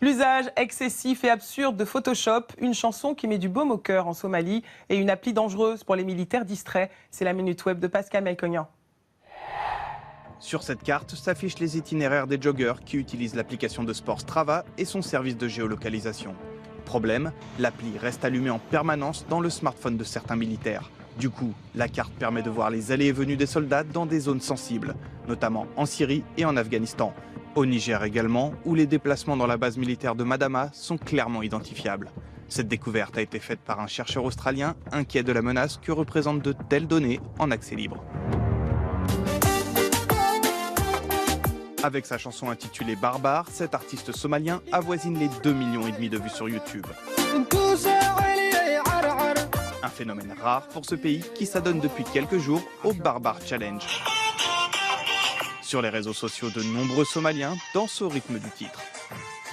L'usage excessif et absurde de Photoshop, une chanson qui met du baume au cœur en Somalie et une appli dangereuse pour les militaires distraits. C'est la Minute Web de Pascal Maïcognan. Sur cette carte s'affichent les itinéraires des joggeurs qui utilisent l'application de sport Strava et son service de géolocalisation. Problème, l'appli reste allumée en permanence dans le smartphone de certains militaires. Du coup, la carte permet de voir les allées et venues des soldats dans des zones sensibles, notamment en Syrie et en Afghanistan. Au Niger également, où les déplacements dans la base militaire de Madama sont clairement identifiables. Cette découverte a été faite par un chercheur australien inquiet de la menace que représentent de telles données en accès libre. Avec sa chanson intitulée Barbare, cet artiste somalien avoisine les 2,5 millions de vues sur YouTube. Un phénomène rare pour ce pays qui s'adonne depuis quelques jours au Barbare Challenge. Sur les réseaux sociaux, de nombreux Somaliens dansent au rythme du titre.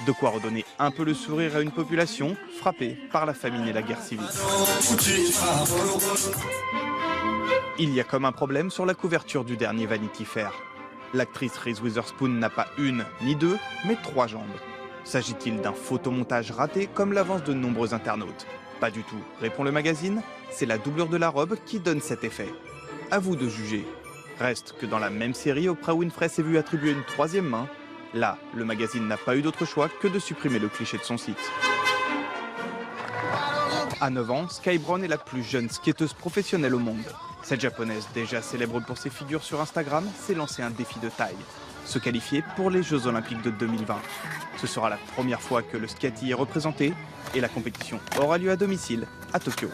De quoi redonner un peu le sourire à une population frappée par la famine et la guerre civile. Il y a comme un problème sur la couverture du dernier Vanity Fair. L'actrice Reese Witherspoon n'a pas une ni deux, mais 3 jambes. S'agit-il d'un photomontage raté comme l'avancent de nombreux internautes? Pas du tout, répond le magazine, c'est la doublure de la robe qui donne cet effet. À vous de juger. Reste que dans la même série, Oprah Winfrey s'est vue attribuer une 3e main. Là, le magazine n'a pas eu d'autre choix que de supprimer le cliché de son site. À 9 ans, Sky Brown est la plus jeune skateuse professionnelle au monde. Cette japonaise, déjà célèbre pour ses figures sur Instagram, s'est lancée un défi de taille. Se qualifier pour les Jeux Olympiques de 2020. Ce sera la première fois que le skate y est représenté et la compétition aura lieu à domicile, à Tokyo.